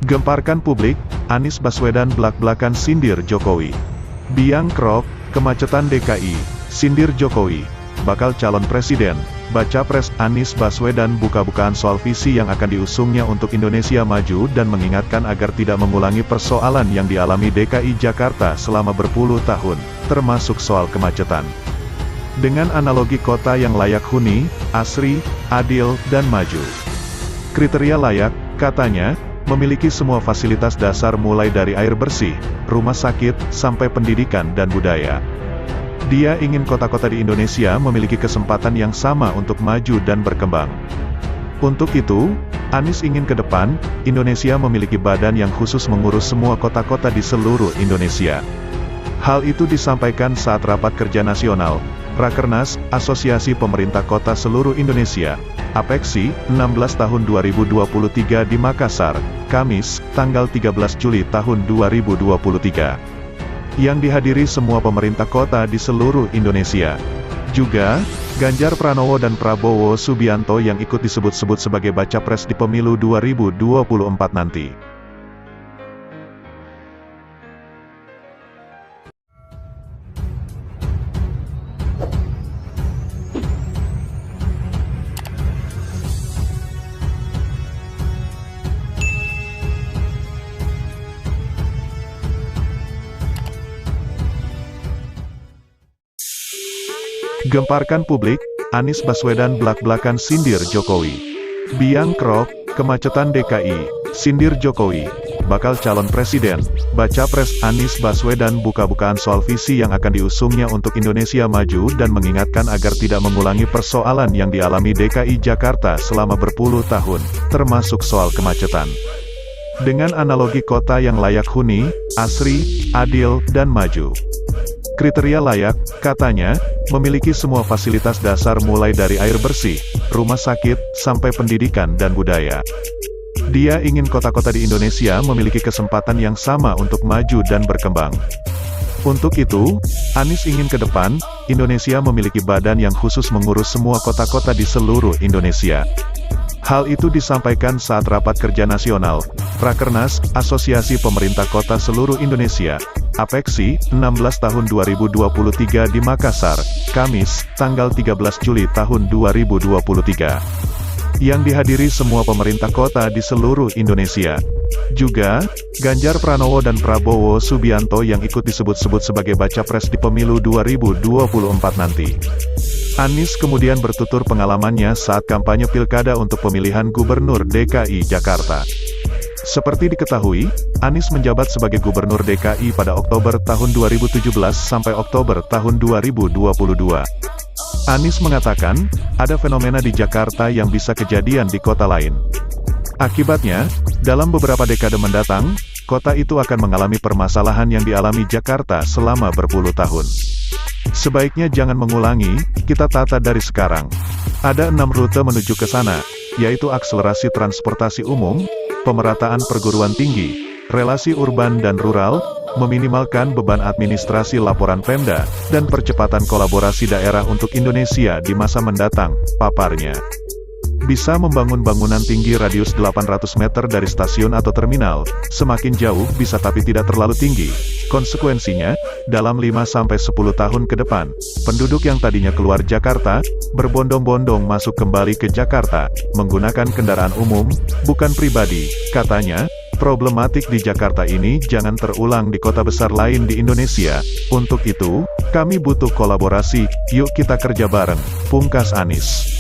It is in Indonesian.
Gemparkan publik, Anies Baswedan blak-blakan sindir Jokowi. Biang Krok, kemacetan DKI, sindir Jokowi. Bakal calon presiden, baca pres Anies Baswedan buka-bukaan soal visi yang akan diusungnya untuk Indonesia maju dan mengingatkan agar tidak mengulangi persoalan yang dialami DKI Jakarta selama berpuluh tahun, termasuk soal kemacetan. Dengan analogi kota yang layak huni, asri, adil, dan maju. Kriteria layak, katanya, memiliki semua fasilitas dasar mulai dari air bersih, rumah sakit, sampai pendidikan dan budaya. Dia ingin kota-kota di Indonesia memiliki kesempatan yang sama untuk maju dan berkembang. Untuk itu, Anies ingin ke depan, Indonesia memiliki badan yang khusus mengurus semua kota-kota di seluruh Indonesia. Hal itu disampaikan saat Rapat Kerja Nasional, Rakernas, Asosiasi Pemerintah Kota Seluruh Indonesia, APEKSI, 16 tahun 2023 di Makassar, Kamis, tanggal 13 Juli tahun 2023. Yang dihadiri semua pemerintah kota di seluruh Indonesia. Juga, Ganjar Pranowo dan Prabowo Subianto yang ikut disebut-sebut sebagai baca pres di pemilu 2024 nanti. Gemparkan publik, Anies Baswedan blak-blakan sindir Jokowi. Biang Krok, kemacetan DKI, sindir Jokowi. Bakal calon presiden, baca pres Anies Baswedan buka-bukaan soal visi yang akan diusungnya untuk Indonesia maju dan mengingatkan agar tidak mengulangi persoalan yang dialami DKI Jakarta selama berpuluh tahun, termasuk soal kemacetan. Dengan analogi kota yang layak huni, asri, adil, dan maju. Kriteria layak, katanya, memiliki semua fasilitas dasar mulai dari air bersih, rumah sakit, sampai pendidikan dan budaya. Dia ingin kota-kota di Indonesia memiliki kesempatan yang sama untuk maju dan berkembang. Untuk itu, Anies ingin ke depan, Indonesia memiliki badan yang khusus mengurus semua kota-kota di seluruh Indonesia. Hal itu disampaikan saat Rapat Kerja Nasional, Rakernas, Asosiasi Pemerintah Kota Seluruh Indonesia, APEKSI, 16 tahun 2023 di Makassar, Kamis, tanggal 13 Juli tahun 2023. Yang dihadiri semua pemerintah kota di seluruh Indonesia. Juga, Ganjar Pranowo dan Prabowo Subianto yang ikut disebut-sebut sebagai baca pres di pemilu 2024 nanti. Anies kemudian bertutur pengalamannya saat kampanye pilkada untuk pemilihan gubernur DKI Jakarta. Seperti diketahui, Anies menjabat sebagai gubernur DKI pada Oktober tahun 2017 sampai Oktober tahun 2022. Anies mengatakan, ada fenomena di Jakarta yang bisa kejadian di kota lain. Akibatnya, dalam beberapa dekade mendatang, kota itu akan mengalami permasalahan yang dialami Jakarta selama berpuluh tahun. Sebaiknya jangan mengulangi, kita tata dari sekarang. Ada 6 rute menuju ke sana, yaitu akselerasi transportasi umum, pemerataan perguruan tinggi, relasi urban dan rural, meminimalkan beban administrasi laporan Pemda, dan percepatan kolaborasi daerah untuk Indonesia di masa mendatang, paparnya. Bisa membangun bangunan tinggi radius 800 meter dari stasiun atau terminal, semakin jauh bisa tapi tidak terlalu tinggi. Konsekuensinya, dalam 5-10 tahun ke depan, penduduk yang tadinya keluar Jakarta, berbondong-bondong masuk kembali ke Jakarta, menggunakan kendaraan umum, bukan pribadi, katanya. Problematik di Jakarta ini jangan terulang di kota besar lain di Indonesia. Untuk itu, kami butuh kolaborasi, yuk kita kerja bareng, pungkas Anies.